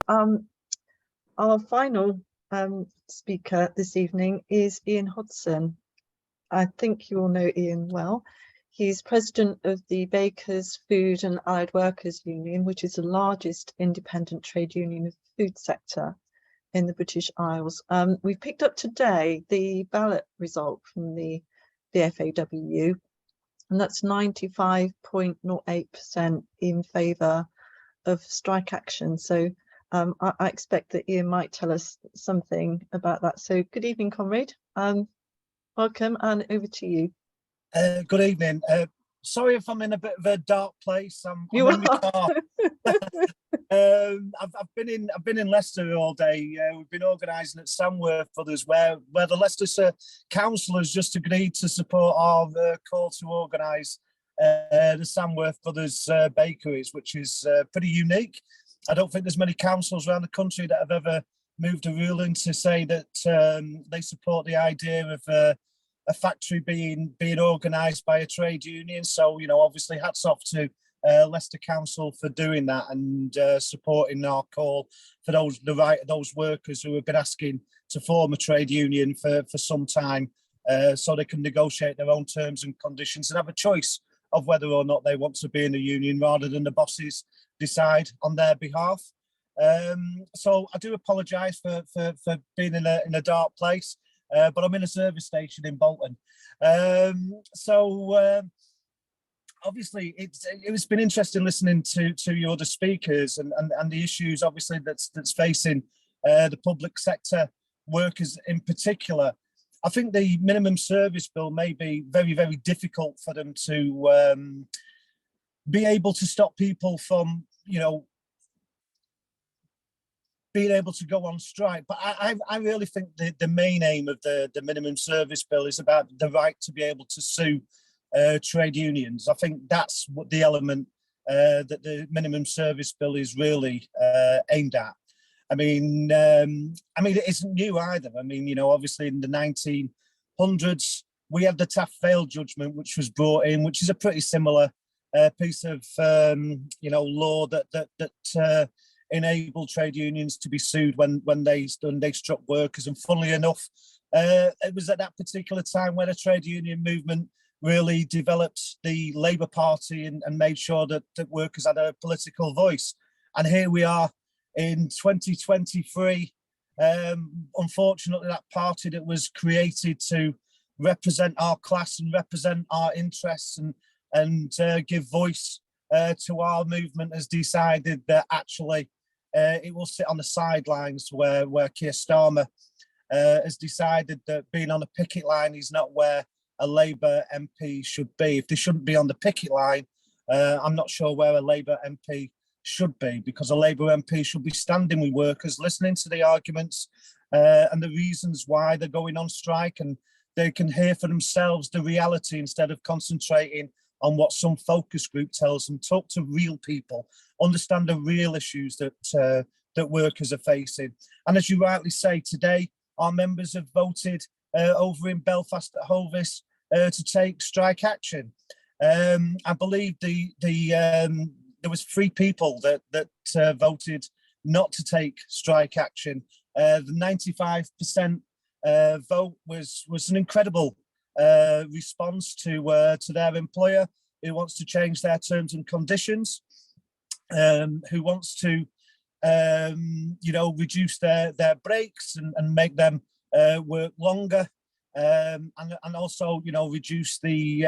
Um, our final speaker this evening is Ian Hodson. I think you all know Ian well. He's president of the Bakers, Food and Allied Workers Union, which is the largest independent trade union of the food sector in the British Isles. We've picked up today the ballot result from the BFAWU, and that's 95.08% in favour of strike action. So I expect that Ian might tell us something about that. So good evening, comrade. Welcome, and over to you. Good evening. Sorry if I'm in a bit of a dark place. I'm You in my are. car. I've been in Leicester all day. We've been organising at Samworth Brothers, where the Leicester Council has just agreed to support our call to organise the Samworth Brothers bakeries, which is pretty unique. I don't think there's many councils around the country that have ever moved a ruling to say that they support the idea of a factory being organised by a trade union. So, you know, obviously hats off to Leicester Council for doing that and supporting our call for the right of those workers who have been asking to form a trade union for some time, so they can negotiate their own terms and conditions and have a choice of whether or not they want to be in a union rather than the bosses decide on their behalf. So I do apologise for being in a dark place. But I'm in a service station in Bolton. Obviously it's been interesting listening to your other speakers and the issues obviously that's facing the public sector workers in particular. I think the minimum service bill may be very, very difficult for them to be able to stop people from, you know, being able to go on strike. But I really think the main aim of the minimum service bill is about the right to be able to sue trade unions. I think that's what the element that the minimum service bill is really aimed at. I mean, it isn't new either. I mean, you know, obviously in the 1900s, we had the Taft Vale judgment, which was brought in, which is a pretty similar piece of, you know, law that enable trade unions to be sued when they struck workers. And funnily enough, it was at that particular time when the trade union movement really developed the Labour Party and made sure that workers had a political voice. And here we are in 2023. Unfortunately, that party that was created to represent our class and represent our interests and give voice to our movement has decided that actually it will sit on the sidelines where Keir Starmer has decided that being on a picket line is not where a Labour MP should be. If they shouldn't be on the picket line, I'm not sure where a Labour MP should be, because a Labour MP should be standing with workers, listening to the arguments and the reasons why they're going on strike, and they can hear for themselves the reality instead of concentrating on what some focus group tells them. Talk to real people, understand the real issues that workers are facing. And as you rightly say, today our members have voted over in Belfast at Hovis to take strike action. I believe there was 3 people that voted not to take strike action. The 95% vote was an incredible response to their employer, who wants to change their terms and conditions, who wants to you know, reduce their breaks and make them work longer, and also, you know, reduce the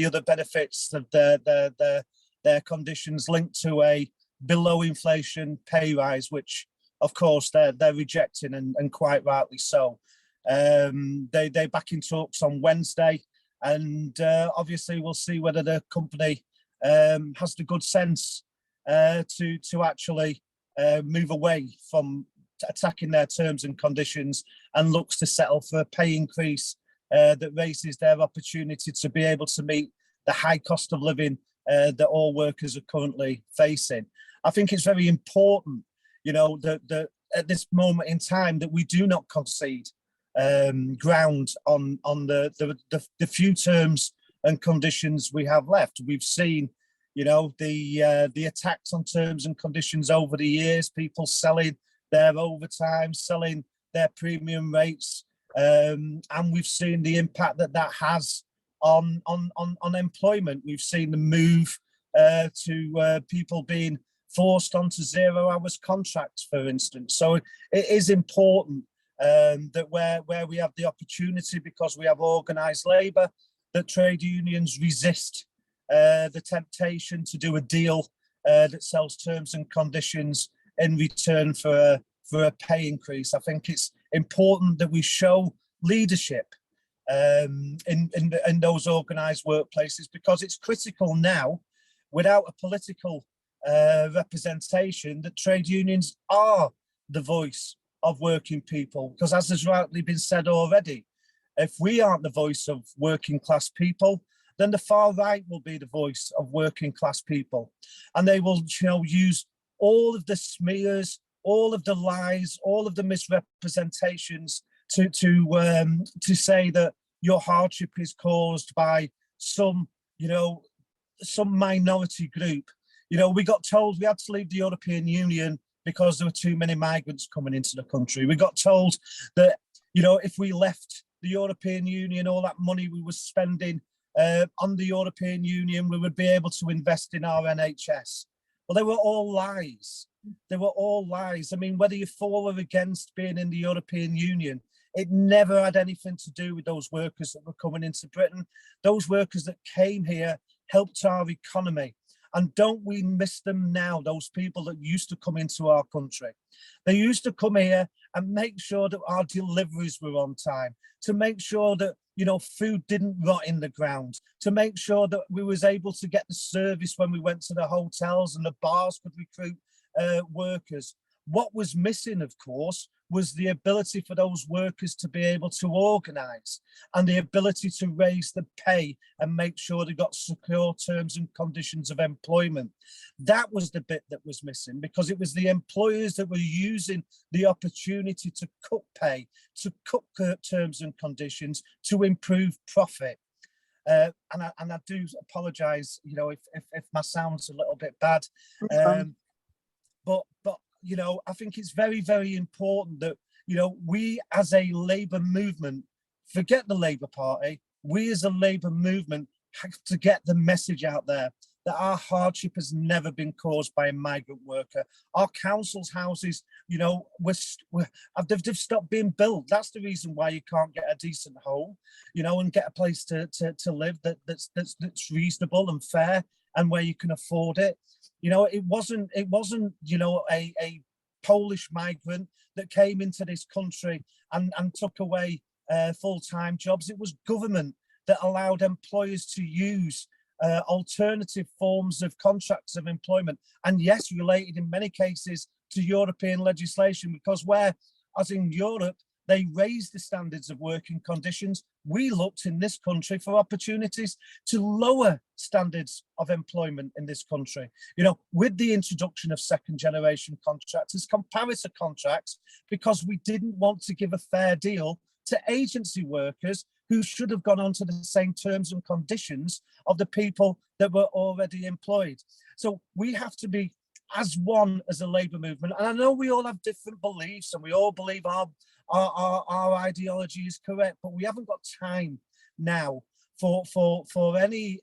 other benefits of their conditions linked to a below inflation pay rise, which of course they're rejecting, and quite rightly so. They're back in talks on Wednesday, and obviously we'll see whether the company has the good sense to actually move away from attacking their terms and conditions and looks to settle for a pay increase that raises their opportunity to be able to meet the high cost of living that all workers are currently facing. I think it's very important, you know, that at this moment in time that we do not concede ground on the few terms and conditions we have left. We've seen, You know, the attacks on terms and conditions over the years, people selling their overtime, selling their premium rates, and we've seen the impact that that has on employment. We've seen the move to people being forced onto 0 hours contracts, for instance. So it is important that where we have the opportunity, because we have organised labour, that trade unions resist the temptation to do a deal that sells terms and conditions in return for a pay increase. I think it's important that we show leadership in those organised workplaces, because it's critical now, without a political representation, that trade unions are the voice of working people. Because as has rightly been said already, if we aren't the voice of working class people, then the far right will be the voice of working class people, and they will, use all of the smears, all of the lies, all of the misrepresentations to say that your hardship is caused by some minority group. We got told we had to leave the European Union because there were too many migrants coming into the country. We got told that, if we left the European Union, all that money we were spending on the European Union, we would be able to invest in our NHS. Well, they were all lies. They were all lies. I mean, whether you're for or against being in the European Union, it never had anything to do with those workers that were coming into Britain. Those workers that came here helped our economy. And don't we miss them now, those people that used to come into our country? They used to come here and make sure that our deliveries were on time, to make sure that, food didn't rot in the ground, to make sure that we was able to get the service when we went to the hotels and the bars could recruit workers. What was missing, of course, was the ability for those workers to be able to organise, and the ability to raise the pay and make sure they got secure terms and conditions of employment. That was the bit that was missing, because it was the employers that were using the opportunity to cut pay, to cut terms and conditions, to improve profit. And I do apologise, if my sound's a little bit bad. But I think it's very, very important that, we as a Labour movement, forget the Labour Party, we as a Labour movement have to get the message out there that our hardship has never been caused by a migrant worker. Our council's houses, they've stopped being built. That's the reason why you can't get a decent home, and get a place to live that's reasonable and fair, and where you can afford it. It wasn't a Polish migrant that came into this country and took away full-time jobs. It was government that allowed employers to use alternative forms of contracts of employment, and yes, related in many cases to European legislation, because as in Europe, they raised the standards of working conditions. We looked in this country for opportunities to lower standards of employment in this country, with the introduction of second generation contractors, comparator contracts, because we didn't want to give a fair deal to agency workers who should have gone on to the same terms and conditions of the people that were already employed. So we have to be as one as a Labour movement. And I know we all have different beliefs and we all believe our ideology is correct, but we haven't got time now for any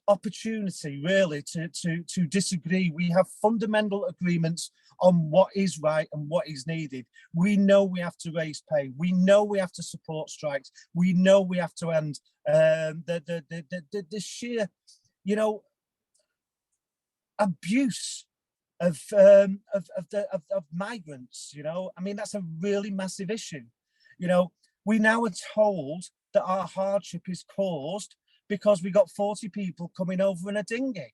opportunity really to disagree. We have fundamental agreements on what is right and what is needed. We know we have to raise pay. We know we have to support strikes. We know we have to end the sheer, abuse of migrants. I mean, that's a really massive issue. We now are told that our hardship is caused because we got 40 people coming over in a dinghy,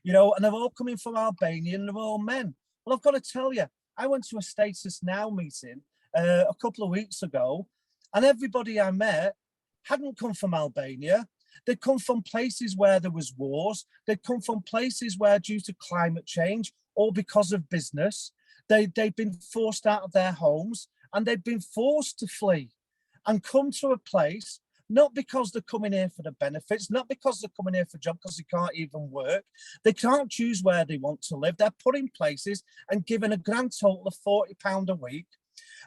and they're all coming from Albania and they're all men. Well, I've got to tell you, I went to a Status Now meeting a couple of weeks ago, and everybody I met hadn't come from Albania. They'd come from places where there was wars. They'd come from places where, due to climate change or because of business, they'd been forced out of their homes, and they'd been forced to flee and come to a place not because they're coming here for the benefits, not because they're coming here for a job, because they can't even work. They can't choose where they want to live. They're put in places and given a grand total of £40 a week.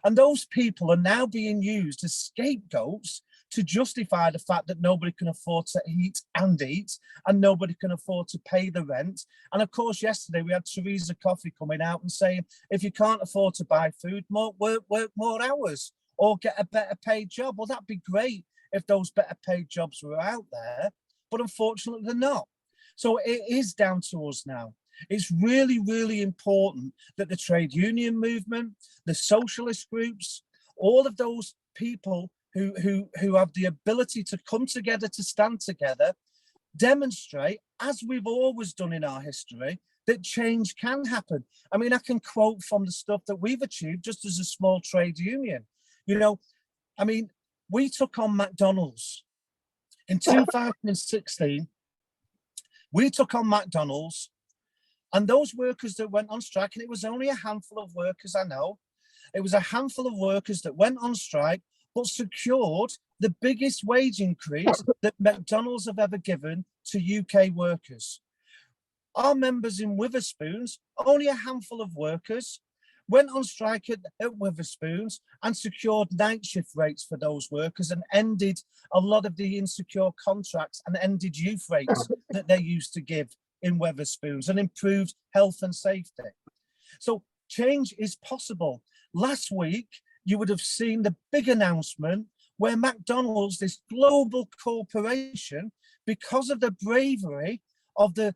And those people are now being used as scapegoats to justify the fact that nobody can afford to eat, and nobody can afford to pay the rent. And of course, yesterday we had Theresa Coffey coming out and saying, if you can't afford to buy food, work more hours or get a better paid job. Well, that'd be great if those better paid jobs were out there, but unfortunately they're not. So it is down to us now. It's really, really important that the trade union movement, the socialist groups, all of those people who have the ability to come together, to stand together, demonstrate, as we've always done in our history, that change can happen. I mean, I can quote from the stuff that we've achieved just as a small trade union. You know, I mean, we took on McDonald's in 2016. We took on McDonald's, and those workers that went on strike, and it was only a handful of workers, I know, it was a handful of workers that went on strike, but secured the biggest wage increase that McDonald's have ever given to UK workers. Our members in Witherspoons, only a handful of workers, went on strike at Witherspoons and secured night shift rates for those workers and ended a lot of the insecure contracts and ended youth rates that they used to give in Witherspoons and improved health and safety. So change is possible. Last week, you would have seen the big announcement where McDonald's, this global corporation, because of the bravery of the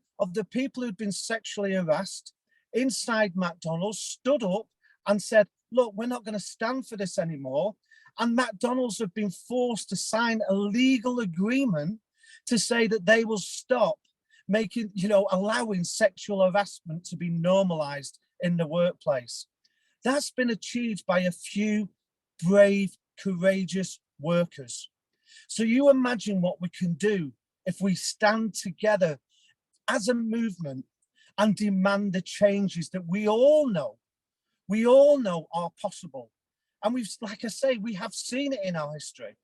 people who'd been sexually harassed inside McDonald's, stood up and said, look, we're not going to stand for this anymore. And McDonald's have been forced to sign a legal agreement to say that they will stop making, allowing sexual harassment to be normalized in the workplace. That's been achieved by a few brave, courageous workers. So you imagine what we can do if we stand together as a movement and demand the changes that we all know are possible. And we've, like I say, we have seen it in our history.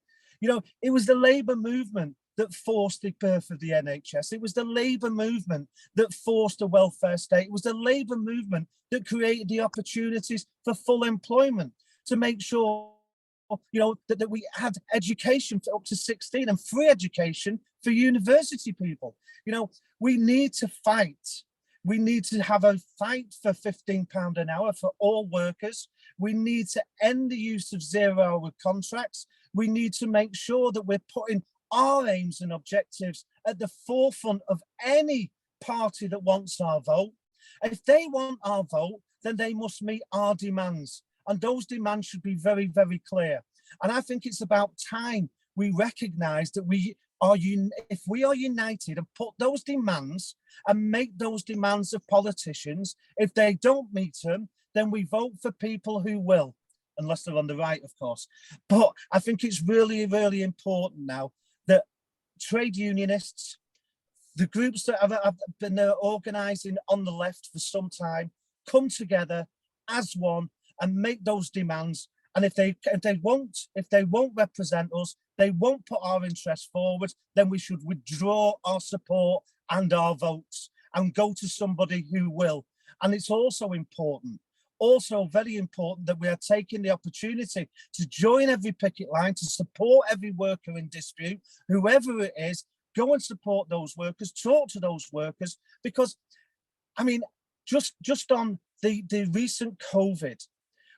It was the Labour movement that forced the birth of the NHS. It was the Labour movement that forced a welfare state. It was the Labour movement that created the opportunities for full employment to make sure, that we had education for up to 16 and free education for university people. We need to fight. We need to have a fight for £15 an hour for all workers. We need to end the use of 0-hour contracts. We need to make sure that we're putting our aims and objectives at the forefront of any party that wants our vote. If they want our vote, then they must meet our demands. And those demands should be very, very clear. And I think it's about time we recognise that if we are united and put those demands and make those demands of politicians, if they don't meet them, then we vote for people who will, unless they're on the right, of course. But I think it's really, really important now that trade unionists, the groups that have been organising on the left for some time, come together as one and make those demands. And if they won't represent us, they won't put our interests forward, then we should withdraw our support and our votes and go to somebody who will. And it's also very important that we are taking the opportunity to join every picket line, to support every worker in dispute, whoever it is, go and support those workers, talk to those workers, because, I mean, just on the recent COVID,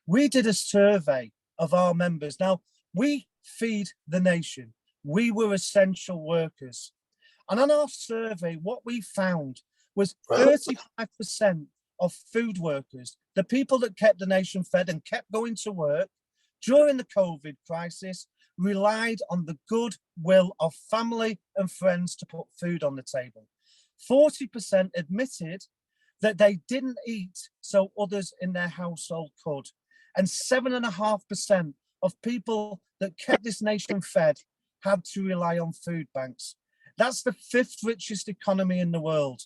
we did a survey of our members. Now, we feed the nation. We were essential workers. And on our survey, what we found was 35% of food workers, the people that kept the nation fed and kept going to work during the COVID crisis, relied on the goodwill of family and friends to put food on the table. 40% admitted that they didn't eat so others in their household could. And 7.5% of people that kept this nation fed had to rely on food banks. That's the 5th richest economy in the world.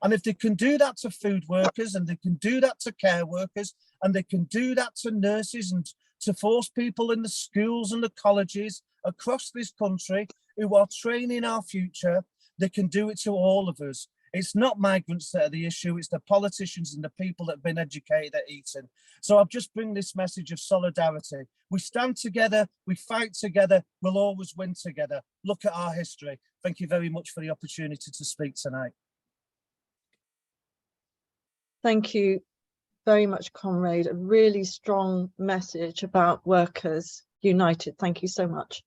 And if they can do that to food workers, and they can do that to care workers, and they can do that to nurses, and to force people in the schools and the colleges across this country who are training our future. They can do it to all of us. It's not migrants that are the issue, it's the politicians and the people that have been educated at Eton. So I'll just bring this message of solidarity. We stand together, we fight together, we'll always win together. Look at our history. Thank you very much for the opportunity to speak tonight. Thank you very much, Comrade. A really strong message about workers united. Thank you so much.